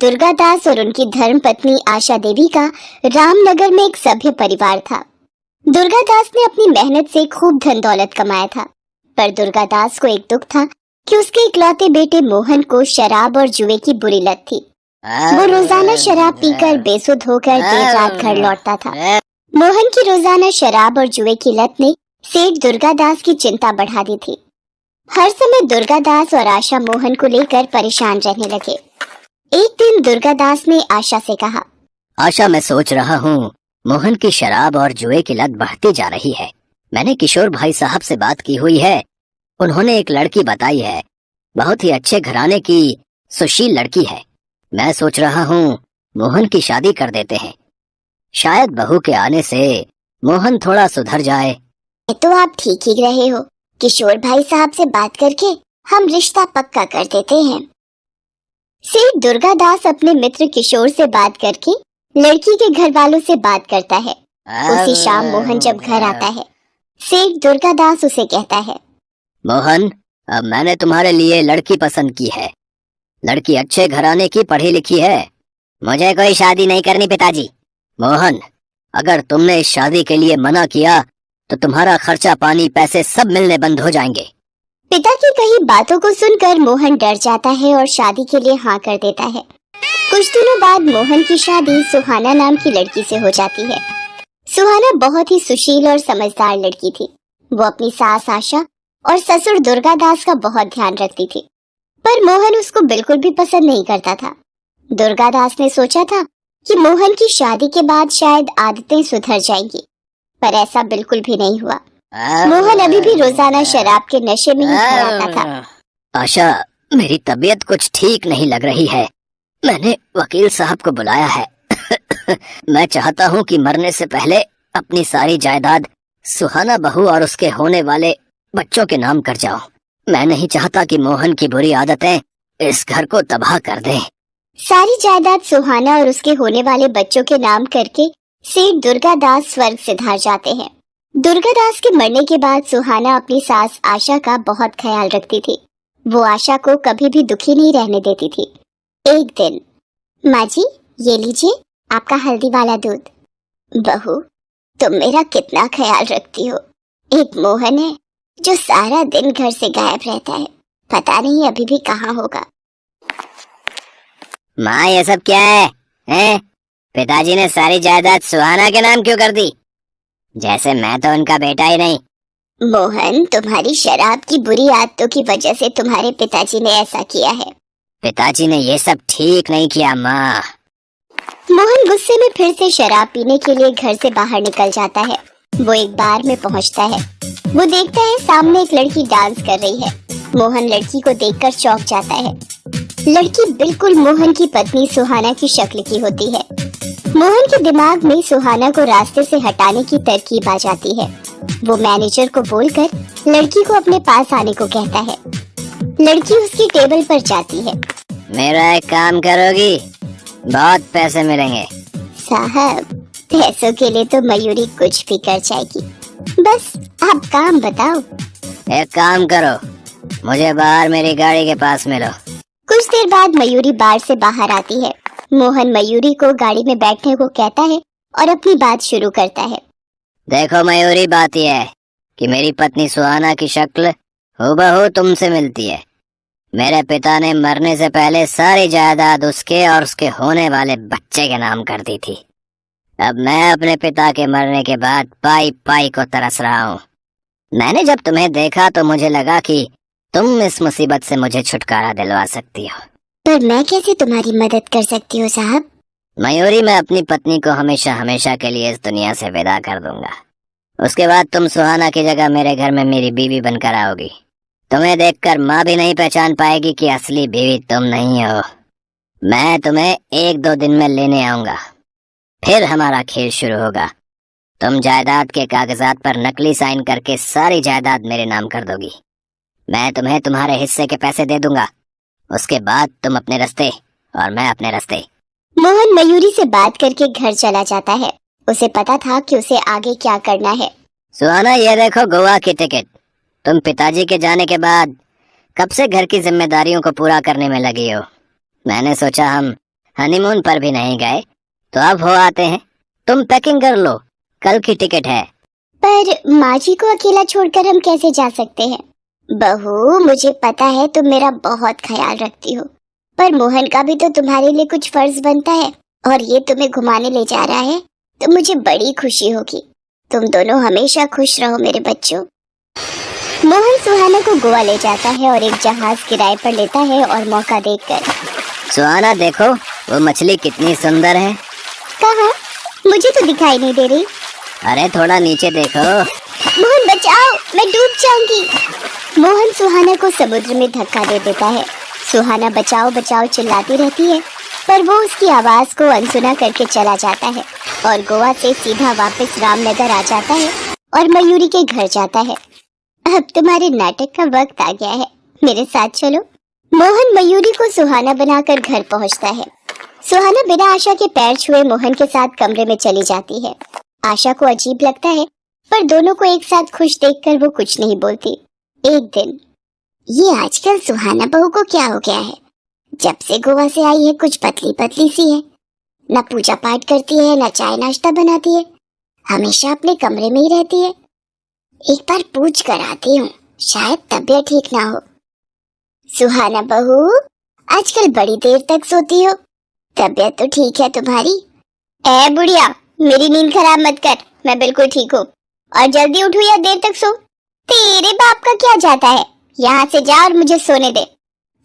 दुर्गा दास और उनकी धर्म पत्नी आशा देवी का रामनगर में एक सभ्य परिवार था। दुर्गा दास ने अपनी मेहनत से खूब धन दौलत कमाया था, पर दुर्गा दास को एक दुख था कि उसके इकलौते बेटे मोहन को शराब और जुए की बुरी लत थी। वो रोजाना शराब पीकर बेसुध होकर देर रात घर लौटता था। मोहन की रोजाना शराब और जुए की लत ने सेठ दुर्गा दास की चिंता बढ़ा दी थी। हर समय दुर्गा दास और आशा मोहन को लेकर परेशान रहने लगे। एक दिन दुर्गा दास ने आशा से कहा, आशा, मैं सोच रहा हूँ मोहन की शराब और जुए की लत बढ़ती जा रही है। मैंने किशोर भाई साहब से बात की हुई है। उन्होंने एक लड़की बताई है, बहुत ही अच्छे घराने की सुशील लड़की है। मैं सोच रहा हूँ मोहन की शादी कर देते हैं। शायद बहू के आने से मोहन थोड़ा सुधर जाए। तो आप ठीक ही रहे हो। किशोर भाई साहब से बात करके हम रिश्ता पक्का कर देते हैं। सेठ दुर्गा दास अपने मित्र किशोर से बात करके लड़की के घर वालों से बात करता है। उसी शाम मोहन जब घर आता है, सेठ दुर्गा दास उसे कहता है, मोहन, अब मैंने तुम्हारे लिए लड़की पसंद की है। लड़की अच्छे घराने की, पढ़ी लिखी है। मुझे कोई शादी नहीं करनी पिताजी। मोहन, अगर तुमने इस शादी के लिए मना किया तो तुम्हारा खर्चा पानी पैसे सब मिलने बंद हो जाएंगे। पिता की कही बातों को सुनकर मोहन डर जाता है और शादी के लिए हाँ कर देता है। कुछ दिनों बाद मोहन की शादी सुहाना नाम की लड़की से हो जाती है। सुहाना बहुत ही सुशील और समझदार लड़की थी। वो अपनी सास आशा और ससुर दुर्गा दास का बहुत ध्यान रखती थी, पर मोहन उसको बिल्कुल भी पसंद नहीं करता था। दुर्गा दास ने सोचा था कि मोहन की शादी के बाद शायद आदतें सुधर जाएंगी, पर ऐसा बिल्कुल भी नहीं हुआ। मोहन अभी भी रोजाना शराब के नशे में ही खराता था। आशा, मेरी तबीयत कुछ ठीक नहीं लग रही है। मैंने वकील साहब को बुलाया है। मैं चाहता हूँ कि मरने से पहले अपनी सारी जायदाद सुहाना बहू और उसके होने वाले बच्चों के नाम कर जाऊं। मैं नहीं चाहता कि मोहन की बुरी आदतें इस घर को तबाह कर दें। सारी जायदाद सुहाना और उसके होने वाले बच्चों के नाम करके सेठ दुर्गा दास स्वर्ग सिधार जाते हैं। दुर्गा दास के मरने के बाद सुहाना अपनी सास आशा का बहुत ख्याल रखती थी। वो आशा को कभी भी दुखी नहीं रहने देती थी। एक दिन, माँ जी, ये लीजिए आपका हल्दी वाला दूध। बहू, तुम मेरा कितना ख्याल रखती हो। एक मोहन है जो सारा दिन घर से गायब रहता है, पता नहीं अभी भी कहाँ होगा। माँ, ये सब क्या है? पिताजी ने सारी जायदाद सुहाना के नाम क्यों कर दी? जैसे मैं तो उनका बेटा ही नहीं। मोहन, तुम्हारी शराब की बुरी आदतों की वजह से तुम्हारे पिताजी ने ऐसा किया है। पिताजी ने ये सब ठीक नहीं किया माँ। मोहन गुस्से में फिर से शराब पीने के लिए घर से बाहर निकल जाता है। वो एक बार में पहुंचता है। वो देखता है सामने एक लड़की डांस कर रही है। मोहन लड़की को देखकर चौंक जाता है। लड़की बिल्कुल मोहन की पत्नी सुहाना की शक्ल की होती है। मोहन के दिमाग में सुहाना को रास्ते से हटाने की तरकीब आ जाती है। वो मैनेजर को बोलकर लड़की को अपने पास आने को कहता है। लड़की उसकी टेबल पर जाती है। मेरा एक काम करोगी? बहुत पैसे मिलेंगे। साहब, पैसों के लिए तो मयूरी कुछ भी कर जाएगी, बस आप काम बताओ। एक काम करो, मुझे बाहर मेरी गाड़ी के पास मिलो। कुछ देर बाद मयूरी बार से बाहर आती है। मोहन मयूरी को गाड़ी में बैठने को कहता है और अपनी बात शुरू करता है। देखो मयूरी, बात यह है कि मेरी पत्नी सुहाना की शक्ल हूबहू तुमसे मिलती है। मेरे पिता ने मरने से पहले सारी जायदाद उसके और उसके होने वाले बच्चे के नाम कर दी थी। अब मैं अपने पिता के मरने के बाद पाई पाई को तरस रहा हूँ। मैंने जब तुम्हें देखा तो मुझे लगा कि तुम इस मुसीबत से मुझे छुटकारा दिलवा सकती हो। पर मैं कैसे तुम्हारी मदद कर सकती हूँ साहब? मयूरी, मैं अपनी पत्नी को हमेशा हमेशा के लिए इस दुनिया से विदा कर दूंगा। उसके बाद तुम सुहाना की जगह मेरे घर में मेरी बीवी बनकर आओगी। तुम्हें देखकर माँ भी नहीं पहचान पाएगी कि असली बीवी तुम नहीं हो। मैं तुम्हें 1-2 दिन में लेने आऊंगा, फिर हमारा खेल शुरू होगा। तुम जायदाद के कागजात पर नकली साइन करके सारी जायदाद मेरे नाम कर दोगी। मैं तुम्हें तुम्हारे हिस्से के पैसे दे दूंगा। उसके बाद तुम अपने रास्ते और मैं अपने रास्ते। मोहन मयूरी से बात करके घर चला जाता है। उसे पता था कि उसे आगे क्या करना है। सुहाना, ये देखो गोवा की टिकट। तुम पिताजी के जाने के बाद कब से घर की जिम्मेदारियों को पूरा करने में लगी हो। मैंने सोचा हम हनीमून पर भी नहीं गए तो अब हो आते हैं। तुम पैकिंग कर लो, कल की टिकट है। पर माँ जी को अकेला छोड़कर हम कैसे जा सकते हैं? बहू, मुझे पता है तुम मेरा बहुत ख्याल रखती हो, पर मोहन का भी तो तुम्हारे लिए कुछ फर्ज बनता है, और ये तुम्हें घुमाने ले जा रहा है तो मुझे बड़ी खुशी होगी। तुम दोनों हमेशा खुश रहो मेरे बच्चों। मोहन सुहाना को गोवा ले जाता है और एक जहाज किराए पर लेता है और मौका देखकर। सुहाना देखो, वो मछली कितनी सुंदर है। कहाँ? मुझे तो दिखाई नहीं दे रही। अरे थोड़ा नीचे देखो। मोहन बचाओ, मैं डूब जाऊंगी। मोहन सुहाना को समुद्र में धक्का दे देता है। सुहाना बचाओ बचाओ चिल्लाती रहती है, पर वो उसकी आवाज को अनसुना करके चला जाता है और गोवा से सीधा वापस रामनगर आ जाता है और मयूरी के घर जाता है। अब तुम्हारे नाटक का वक्त आ गया है, मेरे साथ चलो। मोहन मयूरी को सुहाना बनाकर घर पहुंचता है। सुहाना बिना आशा के पैर छुए मोहन के साथ कमरे में चली जाती है। आशा को अजीब लगता है, पर दोनों को एक साथ खुश देखकर वो कुछ नहीं बोलती। एक दिन, ये आजकल सुहाना बहू को क्या हो गया है? जब से गोवा से आई है कुछ पतली पतली सी है, न पूजा पाठ करती है न चाय नाश्ता बनाती है, हमेशा अपने कमरे में ही रहती है। एक बार पूछ कर आती हूँ, शायद तबीयत ठीक ना हो। सुहाना बहू, आजकल बड़ी देर तक सोती हो, तबीयत तो ठीक है तुम्हारी? ए बुढ़िया, मेरी नींद खराब मत कर, मैं बिल्कुल ठीक हूँ, और जल्दी उठो या देर तक सो। तेरे बाप का क्या जाता है, यहाँ से जा और मुझे सोने दे।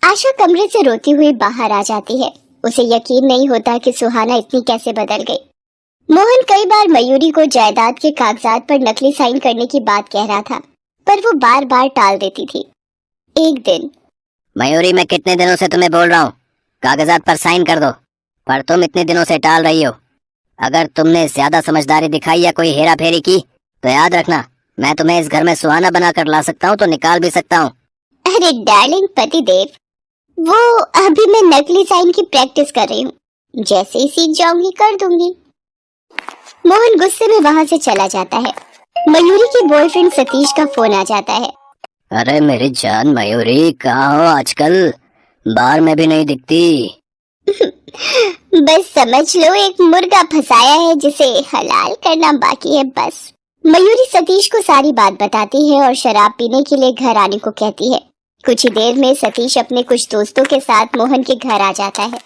आशा कमरे से रोती हुई बाहर आ जाती है। उसे यकीन नहीं होता कि सुहाना इतनी कैसे बदल गई। मोहन कई बार मयूरी को जायदाद के कागजात पर नकली साइन करने की बात कह रहा था, पर वो बार बार टाल देती थी। एक दिन, मयूरी, मैं कितने दिनों से तुम्हें बोल रहा हूँ कागजात पर साइन कर दो, पर तुम इतने दिनों से टाल रही हो। अगर तुमने ज्यादा समझदारी दिखाई या कोई हेरा फेरी की तो याद रखना, मैं तुम्हें इस घर में सुहाना बनाकर ला सकता हूँ तो निकाल भी सकता हूँ। अरे डार्लिंग पतिदेव, वो अभी मैं नकली साइन की प्रैक्टिस कर रही हूँ, जैसे ही सीख जाऊंगी कर दूंगी। मोहन गुस्से में वहाँ से चला जाता है। मयूरी के बॉयफ्रेंड सतीश का फोन आ जाता है। अरे मेरी जान मयूरी, कहाँ हो आजकल? बाहर में भी नहीं दिखती। बस समझ लो एक मुर्गा फंसाया है जिसे हलाल करना बाकी है बस। मयूरी सतीश को सारी बात बताती है और शराब पीने के लिए घर आने को कहती है। कुछ ही देर में सतीश अपने कुछ दोस्तों के साथ मोहन के घर आ जाता है।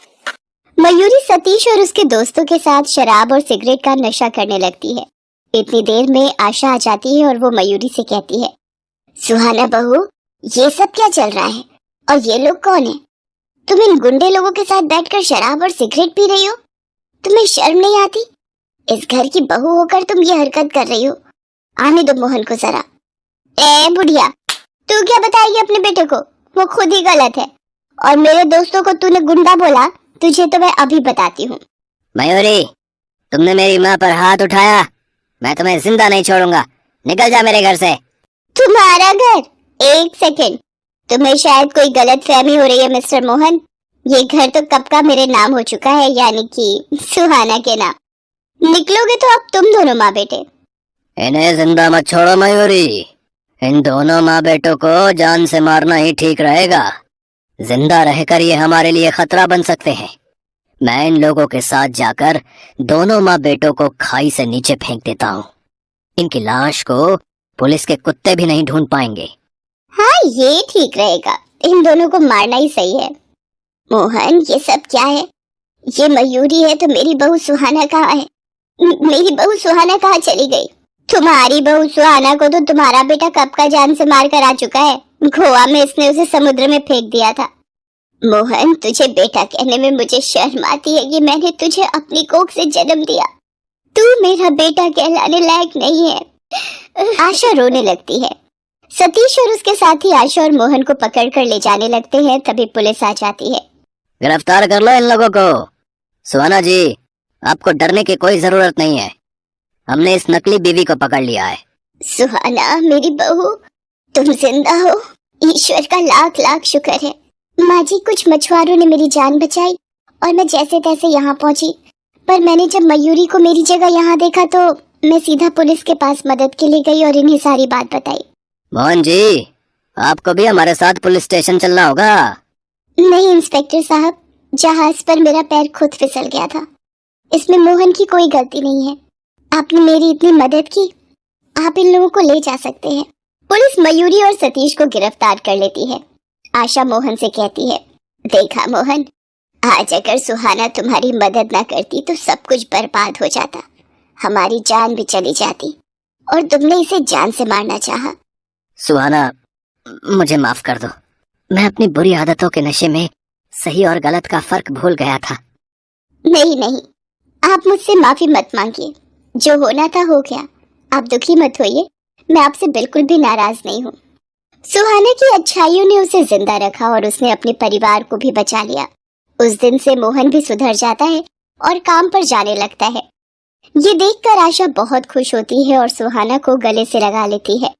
मयूरी सतीश और उसके दोस्तों के साथ शराब और सिगरेट का नशा करने लगती है। इतनी देर में आशा आ जाती है और वो मयूरी से कहती है, सुहाना बहू, ये सब क्या चल रहा है और ये लोग कौन है? तुम इन गुंडे लोगों के साथ बैठकर शराब और सिगरेट पी रही हो? तुम्हें शर्म नहीं आती? इस घर की बहू होकर तुम ये हरकत कर रही हो। आने दो मोहन को जरा। ए बुढ़िया, तू क्या बताएगी अपने बेटे को? वो खुद ही गलत है, और मेरे दोस्तों को तूने गुंडा बोला, तुझे तो मैं अभी बताती हूँ। मयूरी, तुमने मेरी माँ पर हाथ उठाया, मैं तुम्हें जिंदा नहीं छोड़ूंगा। निकल जा मेरे घर से। तुम्हारा घर? एक सेकेंड, तुम्हें शायद कोई गलत फहमी हो रही है मिस्टर मोहन। ये घर तो कब का मेरे नाम हो चुका है, यानी कि सुहाना के नाम। निकलोगे तो अब तुम दोनों माँ बेटे। इन्हें जिंदा मत छोड़ो मयूरी, इन दोनों माँ बेटों को जान से मारना ही ठीक रहेगा। जिंदा रहकर ये हमारे लिए खतरा बन सकते हैं। मैं इन लोगों के साथ जाकर दोनों माँ बेटों को खाई से नीचे फेंक देता हूँ। इनकी लाश को पुलिस के कुत्ते भी नहीं ढूंढ पाएंगे। हाँ, ये ठीक रहेगा, इन दोनों को मारना ही सही है। मोहन, ये सब क्या है? ये मयूरी है तो मेरी बहू सुहाना कहाँ है? मेरी बहू सुहाना कहाँ चली गई? तुम्हारी बहू सुहाना को तो तुम्हारा बेटा कब का जान से मार कर आ चुका है। गोवा में इसने उसे समुद्र में फेंक दिया था। मोहन, तुझे बेटा कहने में मुझे शर्म आती है कि मैंने तुझे अपनी कोख से जन्म दिया। तू मेरा बेटा कहलाने लायक नहीं है। आशा रोने लगती है। सतीश और उसके साथी आशा और मोहन को पकड़कर ले जाने लगते हैं। तभी पुलिस आ जाती है। गिरफ्तार कर लो इन लोगों को। सुहाना जी, आपको डरने की कोई जरूरत नहीं है, हमने इस नकली बीवी को पकड़ लिया है। सुहाना, मेरी बहू, तुम जिंदा हो, ईश्वर का लाख लाख शुक्र है। माँ जी, कुछ मछुआरों ने मेरी जान बचाई और मैं जैसे तैसे यहाँ पहुँची, पर मैंने जब मयूरी को मेरी जगह यहाँ देखा तो मैं सीधा पुलिस के पास मदद के लिए गई और इन्हें सारी बात बताई। मोहन जी, आपको भी हमारे साथ पुलिस स्टेशन चलना होगा। नहीं इंस्पेक्टर साहब, जहाज पर मेरा पैर खुद फिसल गया था। इसमें मोहन की कोई गलती नहीं है। आपने मेरी इतनी मदद की, आप इन लोगों को ले जा सकते हैं। पुलिस मयूरी और सतीश को गिरफ्तार कर लेती है। आशा मोहन से कहती है, देखा मोहन, आज अगर सुहाना तुम्हारी मदद ना करती तो सब कुछ बर्बाद हो जाता, हमारी जान भी चली जाती, और तुमने इसे जान से मारना चाहा। सुहाना, मुझे माफ कर दो। मैं अपनी बुरी आदतों के नशे में सही और गलत का फर्क भूल गया था। नहीं नहीं, आप मुझसे माफी मत मांगिए। जो होना था हो गया, आप दुखी मत होइए। मैं आपसे बिल्कुल भी नाराज नहीं हूँ। सुहाना की अच्छाइयों ने उसे जिंदा रखा और उसने अपने परिवार को भी बचा लिया। उस दिन से मोहन भी सुधर जाता है और काम पर जाने लगता है। ये देखकर आशा बहुत खुश होती है और सुहाना को गले से लगा लेती है।